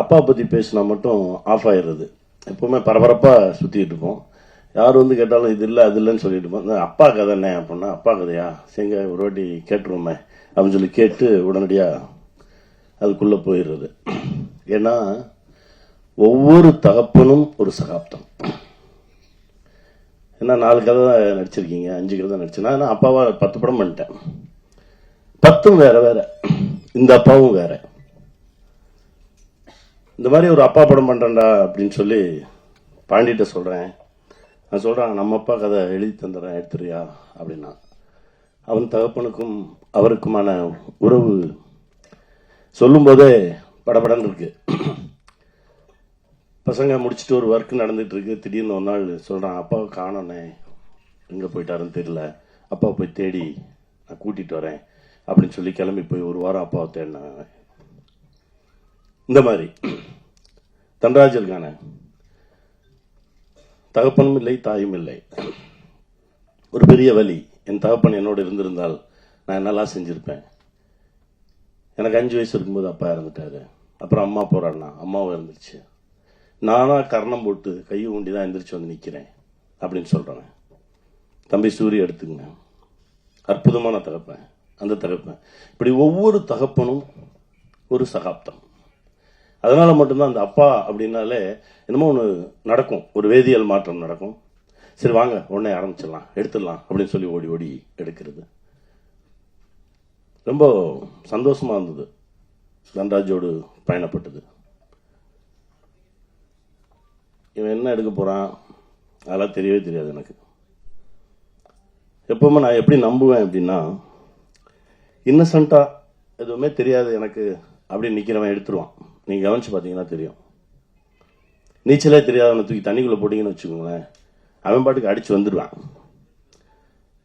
அப்பா பற்றி பேசினா மட்டும் ஆஃப் ஆயிடுறது. எப்பவுமே பரபரப்பாக சுற்றிட்டு இருப்போம். யார் வந்து கேட்டாலும் இது இல்லை அது இல்லைன்னு சொல்லிட்டு இருப்போம். அப்பா கதை என்ன அப்படின்னா, அப்பா கதையா சரிங்க ஒரு வாட்டி கேட்டுருவோமே அப்படின்னு சொல்லி கேட்டு உடனடியாக அதுக்குள்ளே போயிடுறது. ஏன்னா ஒவ்வொரு தகப்பனும் ஒரு சகாப்தம். ஏன்னா 4 கதை தான் நடிச்சிருக்கீங்க, 5 கதை தான் நடிச்சேன். நான் அப்பாவா 10 படம் பண்ணிட்டேன். 10ம் வேற வேற, இந்த அப்பாவும் வேற. இந்த மாதிரி ஒரு அப்பா படம் பண்றேன்டா அப்படின்னு சொல்லி பாண்டிகிட்ட சொல்றேன். நான் சொல்றான், நம்ம அப்பா கதை எழுதி தந்துடுறேன் எடுத்துறியா அப்படின்னா. அவன் தகப்பனுக்கும் அவருக்குமான உறவு சொல்லும் போதே படபடன்னு இருக்கு. பசங்க முடிச்சுட்டு ஒரு ஒர்க் நடந்துட்டு இருக்கு. திடீர்னு ஒரு நாள் சொல்றான், அப்பாவை காணோனே, எங்க போயிட்டாருன்னு தெரியல, அப்பாவை போய் தேடி நான் கூட்டிட்டு வரேன் அப்படின்னு சொல்லி கிளம்பி போய் ஒரு வாரம் அப்பாவை தேடினாங்க. இந்த மாதிரி தன்ராஜ் இருக்கான, தகப்பனும் இல்லை தாயும் இல்லை. ஒரு பெரிய வலி. என் தகப்பன் என்னோட இருந்திருந்தால் நான் என்னெல்லாம் செஞ்சிருப்பேன். எனக்கு 5 வயசு இருக்கும்போது அப்பா இறந்துட்டாரு. அப்புறம் அம்மா போராடினா, அம்மாவும் இருந்துச்சு. நானா கர்ணம் போட்டு கையை ஊண்டி தான் எந்திரிச்சு வந்து நிற்கிறேன் அப்படின்னு சொல்றேன். தம்பி சூரிய எடுத்துங்க, அற்புதமான தகப்பன். அந்த தகப்பன் இப்படி ஒவ்வொரு தகப்பனும் ஒரு சகாப்தம். அதனால மட்டும்தான் அந்த அப்பா அப்படின்னாலே என்னமோ ஒன்று நடக்கும், ஒரு வேதியியல் மாற்றம் நடக்கும். சரி வாங்க உடனே ஆரம்பிச்சிடலாம், எடுத்துடலாம் அப்படின்னு சொல்லி ஓடி ஓடி எடுக்கிறது. ரொம்ப சந்தோஷமா இருந்தது தன்ராஜோடு பயணப்பட்டது. இவன் என்ன எடுக்க போறான் அதெல்லாம் தெரியவே தெரியாது எனக்கு. எப்பவுமே நான் எப்படி நம்புவேன் அப்படின்னா, இன்னசென்ட்டா எதுவுமே தெரியாது எனக்கு அப்படின்னு நிக்கிறவன் எடுத்துருவான். நீங்க கவனிச்சு பாத்தீங்கன்னா தெரியும். நீச்சலே தெரியாதவனை தூக்கி தண்ணிக்குள்ள போட்டீங்கன்னு வச்சுக்கோங்களேன், அவன் பாட்டுக்கு அடிச்சு வந்துடுவான்.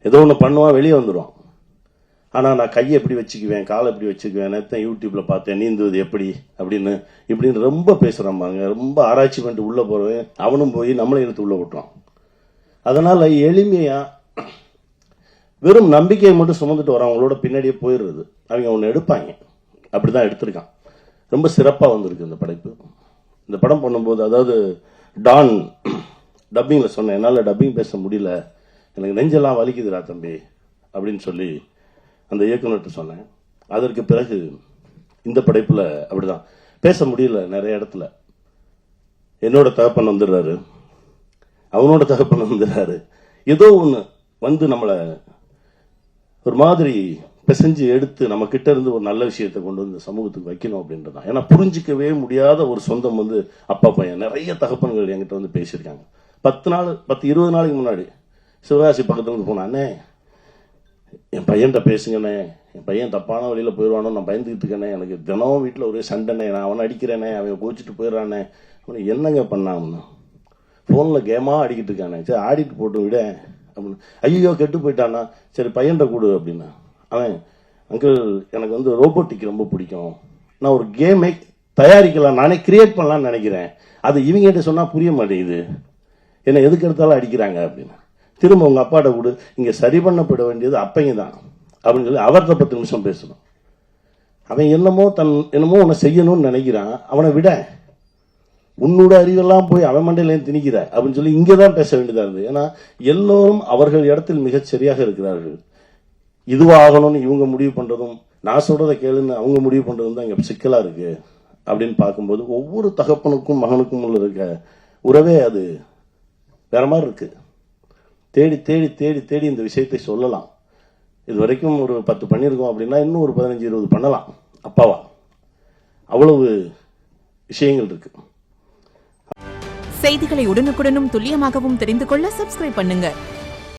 ஏதோ ஒன்று பண்ணுவான், வெளியே வந்துடுவான். ஆனா நான் கையை எப்படி வச்சுக்குவேன், காலை எப்படி வச்சுக்குவேன், நேரத்தான் யூடியூப்ல பார்த்தேன் நீந்துவது எப்படி அப்படின்னு இப்படின்னு ரொம்ப பேசுறான் பாருங்க. ரொம்ப ஆராய்ச்சி பண்ணிட்டு உள்ள போறவன் அவனும் போய் நம்மளை எடுத்து உள்ள விட்டுறான். அதனால எளிமையா வெறும் நம்பிக்கையை மட்டும் சுமந்துட்டு வரவங்களோட பின்னாடியே போயிடுறது. அவங்க ஒன்று எடுப்பாங்க. அப்படிதான் எடுத்திருக்கான். ரொம்ப சிறப்பா வந்திருக்கு இந்த படைப்பு. இந்த படம் பண்ணும்போது, அதாவது டான் டப்பிங்ல சொன்னேன், என்னால் டப்பிங் பேச முடியல, எனக்கு நெஞ்செல்லாம் வலிக்குதுடா தம்பி அப்படின்னு சொல்லி அந்த இயக்குனர்கிட்ட சொன்னேன். அதற்கு பிறகு இந்த படைப்புல அப்படிதான் பேச முடியல. நிறைய இடத்துல என்னோட தகப்பன் வந்துடுறாரு, அவனோட தகப்பன் வந்துடுறாரு. ஏதோ ஒன்று வந்து நம்மளை ஒரு மாதிரி பிசைஞ்சு எடுத்து நம்ம கிட்ட இருந்து ஒரு நல்ல விஷயத்தை கொண்டு வந்து சமூகத்துக்கு வைக்கணும் அப்படின்றதான். ஏன்னா புரிஞ்சிக்கவே முடியாத ஒரு சொந்தம் வந்து அப்பா பையன். நிறைய தகப்பன்கள் என்கிட்ட வந்து பேசியிருக்காங்க. 10-20 நாளைக்கு முன்னாடி சிவகாசி பக்கத்துல இருந்து போனானே, என் பையன்கிட்ட பேசுங்கண்ணே, என் பையன் தப்பான வழியில போயிடுவானோ நான் பயந்துக்கிட்டு இருக்கேனே, எனக்கு தினம் வீட்டில் ஒரே சண்டைனே, நான் அவனை அடிக்கிறேனே, அவன் கோச்சிட்டு போயிடறானே, அவனை என்னங்க பண்ணான்னு போன்ல கேமா ஆடிக்கிட்டு இருக்கானே, சரி ஆடிட்டு போட்டு விட அப்படின்னு. ஐயோ கெட்டு போயிட்டானா, சரி பையன்கிட்ட கூடு அப்படின்னா. அவன் அங்கிள் எனக்கு வந்து ரோபோட்டிக் ரொம்ப பிடிக்கும், நான் ஒரு கேமை தயாரிக்கலாம், நானே கிரியேட் பண்ணலாம்னு நினைக்கிறேன், அது இவங்கிட்ட சொன்னா புரிய மாட்டேங்குது, என்ன எதுக்கு எடுத்தாலும் அடிக்கிறாங்க அப்படின்னு. திரும்ப உங்க அப்பாட்ட கூட இங்க சரி பண்ணப்பட வேண்டியது அப்பைங்க தான் அப்படின்னு சொல்லி அவர்கிட்ட 10 நிமிஷம் பேசணும். அவன் என்னமோ உன்னை செய்யணும்னு நினைக்கிறான், அவனை விட உன்னோட அறிவெல்லாம் போய் அவன் மண்டையில திணிக்கிற அப்படின்னு சொல்லி இங்கதான் பேச வேண்டியதா இருந்தது. ஏன்னா எல்லோரும் அவர்கள் இடத்தில் மிகச் சரியாக இருக்கிறார்கள். இதுவாகணும்னு இவங்க முடிவு பண்றதும், நான் சொல்றதை கேளுன்னு அவங்க முடிவு பண்றதும் தான் இங்க சிக்கலா இருக்கு அப்படின்னு பார்க்கும்போது, ஒவ்வொரு தகப்பனுக்கும் மகனுக்கும் உள்ள இருக்க உறவே அது வேற மாதிரி இருக்கு. தேடி தேடி தேடி தேடி இந்த விஷயத்தை சொல்லலாம். இது வரைக்கும் ஒரு 10 பண்ணியிருக்கோம் அப்படின்னா இன்னும் ஒரு 15-20 பண்ணலாம் அப்பாவா. அவ்வளவு விஷயங்கள் இருக்கு. செய்திகளை உடனுக்குடனும் துல்லியமாகவும் தெரிந்து கொள்ள சப்ஸ்கிரைப் பண்ணுங்க.